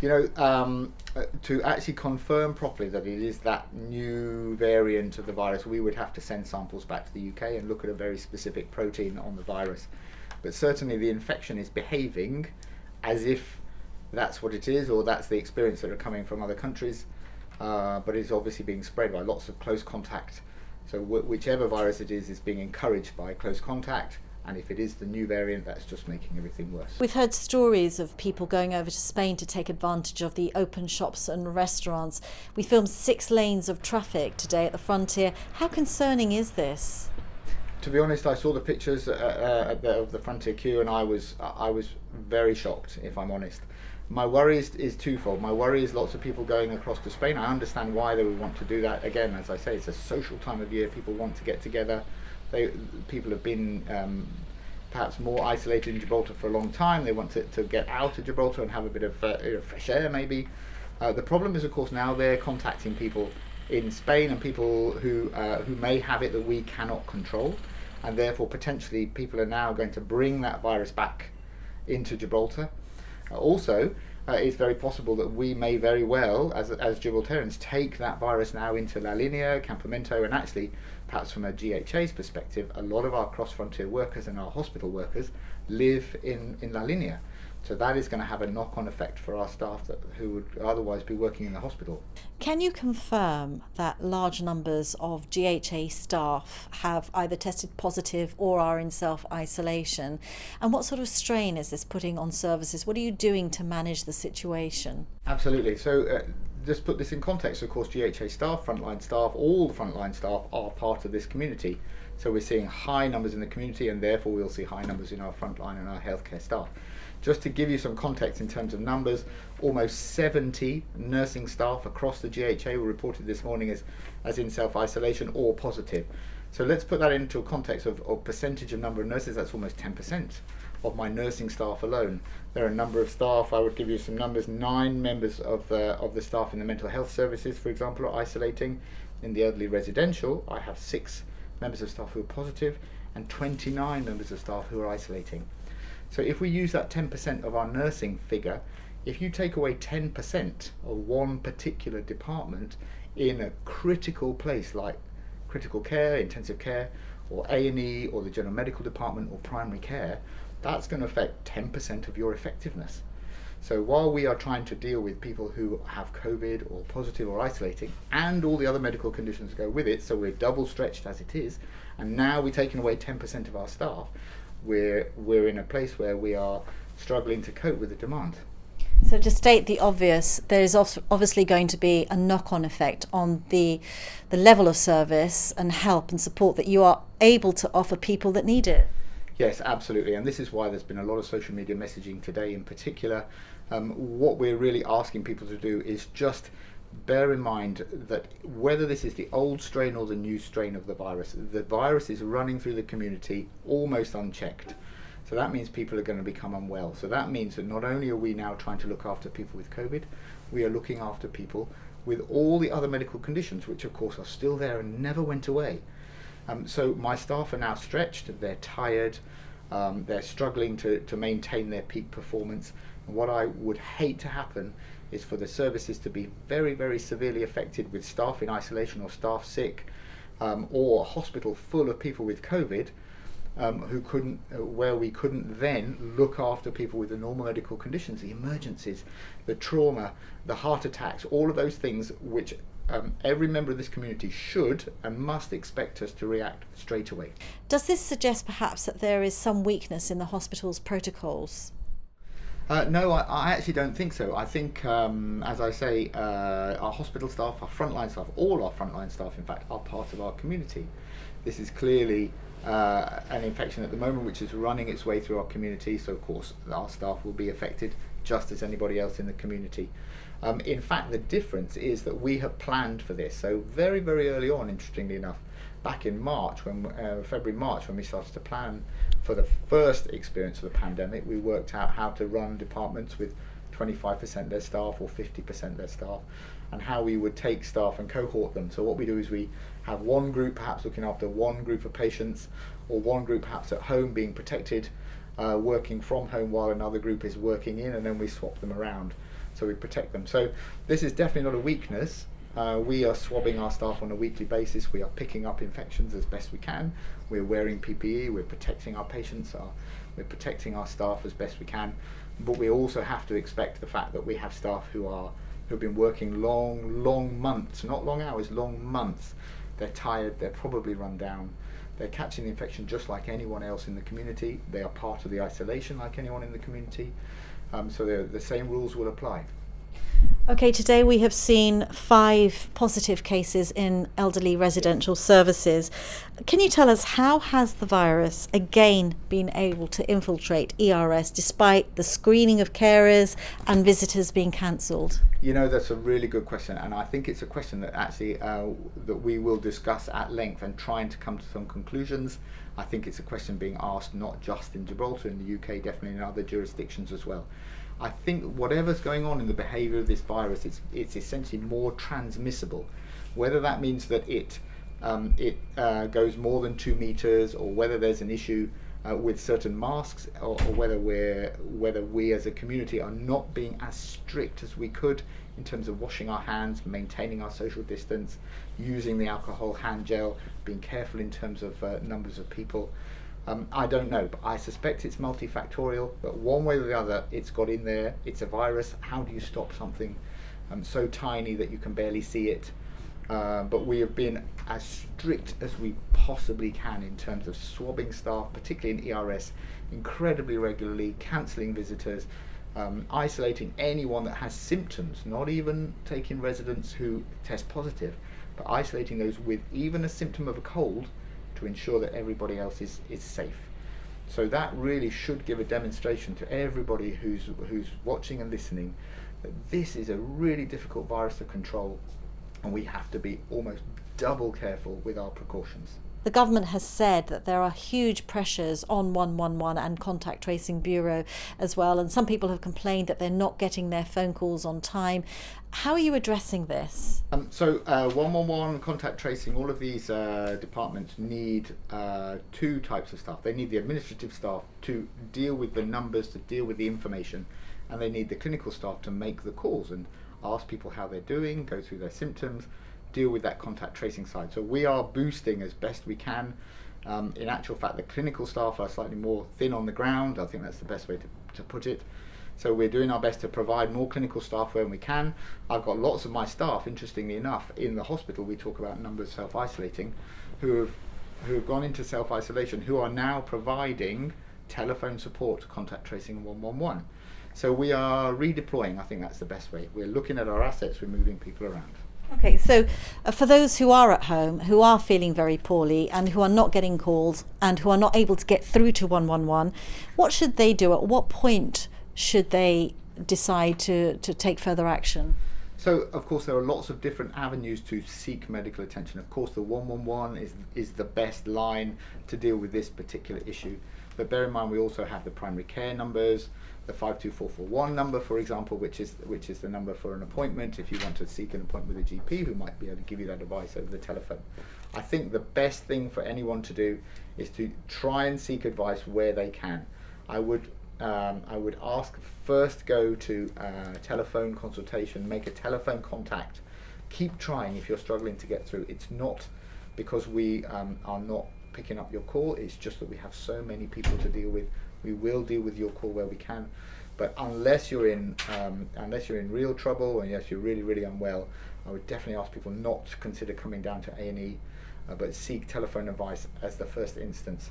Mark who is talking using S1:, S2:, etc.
S1: To actually confirm properly that it is that new variant of the virus, we would have to send samples back to the UK and look at a very specific protein on the virus. But certainly the infection is behaving as if that's what it is, or that's the experience that are coming from other countries, but it's obviously being spread by lots of close contact. So whichever virus it is being encouraged by close contact. And if it is the new variant, that's just making everything worse.
S2: We've heard stories of people going over to Spain to take advantage of the open shops and restaurants. We filmed 6 lanes of traffic today at the frontier. How concerning is this?
S1: To be honest, I saw the pictures of the frontier queue, and I was very shocked, if I'm honest. My worry is twofold. My worry is lots of people going across to Spain. I understand why they would want to do that. Again, as I say, it's a social time of year. People want to get together. People have been perhaps more isolated in Gibraltar for a long time. They want to get out of Gibraltar and have a bit of fresh air, maybe. The problem is, of course, now they're contacting people in Spain, and people who may have it that we cannot control, and therefore potentially people are now going to bring that virus back into Gibraltar. Also, it's very possible that we may very well, as Gibraltarians, take that virus now into La Linea, Campamento, and actually, perhaps from a GHA's perspective, a lot of our cross-frontier workers and our hospital workers live in La Linea. So that is going to have a knock-on effect for our staff who would otherwise be working in the hospital.
S2: Can you confirm that large numbers of GHA staff have either tested positive or are in self-isolation? And what sort of strain is this putting on services? What are you doing to manage the situation?
S1: Absolutely. So just put this in context, of course, GHA staff, frontline staff, all the frontline staff are part of this community. So we're seeing high numbers in the community, and therefore we'll see high numbers in our frontline and our healthcare staff. Just to give you some context in terms of numbers, almost 70 nursing staff across the GHA were reported this morning as in self-isolation or positive. So let's put that into a context of percentage of number of nurses. That's almost 10% of my nursing staff alone. There are a number of staff, I would give you some numbers, 9 members of the staff in the mental health services, for example, are isolating. In the elderly residential, I have 6 members of staff who are positive and 29 members of staff who are isolating. So if we use that 10% of our nursing figure, if you take away 10% of one particular department in a critical place like critical care, intensive care, or A&E, or the general medical department, or primary care, that's going to affect 10% of your effectiveness. So while we are trying to deal with people who have COVID or positive or isolating, and all the other medical conditions go with it, so we're double stretched as it is, and now we're taking away 10% of our staff, we're in a place where we are struggling to cope with the demand.
S2: So to state the obvious, there is obviously going to be a knock-on effect on the level of service and help and support that you are able to offer people that need it.
S1: Yes, absolutely, and this is why there's been a lot of social media messaging today in particular. What we're really asking people to do is just bear in mind that whether this is the old strain or the new strain of the virus is running through the community almost unchecked. So that means people are going to become unwell. So that means that not only are we now trying to look after people with COVID, we are looking after people with all the other medical conditions, which of course are still there and never went away. So my staff are now stretched, they're tired, they're struggling to maintain their peak performance. And what I would hate to happen is for the services to be very, very severely affected with staff in isolation or staff sick, or a hospital full of people with COVID, where we couldn't then look after people with the normal medical conditions, the emergencies, the trauma, the heart attacks, all of those things which every member of this community should and must expect us to react straight away.
S2: Does this suggest perhaps that there is some weakness in the hospital's protocols?
S1: No, I actually don't think so. I think, as I say, our hospital staff, our frontline staff, all our frontline staff, in fact, are part of our community. This is clearly an infection at the moment which is running its way through our community, so of course our staff will be affected just as anybody else in the community. In fact, the difference is that we have planned for this. So very, very early on, interestingly enough, back in March, February, March, when we started to plan for the first experience of the pandemic, we worked out how to run departments with 25% their staff or 50% their staff, and how we would take staff and cohort them. So what we do is we have one group perhaps looking after one group of patients, or one group perhaps at home being protected, working from home while another group is working in, and then we swap them around. so we protect them. So this is definitely not a weakness. We are swabbing our staff on a weekly basis. We are picking up infections as best we can. We're wearing PPE. We're protecting our patients. We're protecting our staff as best we can. But we also have to expect the fact that we have staff who've been working long months, not long hours, long months. They're tired. They're probably run down. They're catching the infection just like anyone else in the community. They are part of the isolation like anyone in the community. So the same rules will apply.
S2: Okay, today we have seen 5 positive cases in elderly residential services. Can you tell us, how has the virus again been able to infiltrate ERS despite the screening of carers and visitors being cancelled?
S1: You know, that's a really good question, and I think it's a question that actually that we will discuss at length and trying to come to some conclusions. I think it's a question being asked not just in Gibraltar, in the UK, definitely in other jurisdictions as well. I think whatever's going on in the behaviour of this virus, it's essentially more transmissible. Whether that means that it goes more than 2 meters, or whether there's an issue with certain masks, or whether we as a community are not being as strict as we could in terms of washing our hands, maintaining our social distance, using the alcohol hand gel, being careful in terms of numbers of people. I don't know, but I suspect it's multifactorial, but one way or the other, it's got in there. It's a virus. How do you stop something so tiny that you can barely see it? But we have been as strict as we possibly can in terms of swabbing staff, particularly in ERS, incredibly regularly, cancelling visitors, isolating anyone that has symptoms, not even taking residents who test positive, but isolating those with even a symptom of a cold, to ensure that everybody else is safe. So that really should give a demonstration to everybody who's watching and listening that this is a really difficult virus to control, and we have to be almost double careful with our precautions.
S2: The government has said that there are huge pressures on 111 and Contact Tracing Bureau as well, and some people have complained that they're not getting their phone calls on time. How are you addressing this?
S1: 111, Contact Tracing, all of these departments need 2 types of staff. They need the administrative staff to deal with the numbers, to deal with the information, and they need the clinical staff to make the calls and ask people how they're doing, go through their symptoms, deal with that contact tracing side. So we are boosting as best we can. In actual fact, the clinical staff are slightly more thin on the ground. I think that's the best way to put it. So we're doing our best to provide more clinical staff when we can. I've got lots of my staff, interestingly enough, in the hospital. We talk about numbers self-isolating, who have gone into self-isolation, who are now providing telephone support to Contact Tracing and 111. So we are redeploying. I think that's the best way. We're looking at our assets, we're moving people around.
S2: Okay, so for those who are at home, who are feeling very poorly and who are not getting calls and who are not able to get through to 111, what should they do? At what point should they decide to take further action?
S1: So, of course, there are lots of different avenues to seek medical attention. Of course, the 111 is the best line to deal with this particular issue. But bear in mind, we also have the primary care numbers, the 52441 number, for example, which is the number for an appointment if you want to seek an appointment with a GP who might be able to give you that advice over the telephone. I think the best thing for anyone to do is to try and seek advice where they can. I would ask, first go to telephone consultation, make a telephone contact. Keep trying if you're struggling to get through. It's not because we are not picking up your call, it's just that we have so many people to deal with. We will deal with your call where we can, but unless you're in real trouble, or unless you're really unwell, I would definitely ask people not to consider coming down to A&E, but seek telephone advice as the first instance.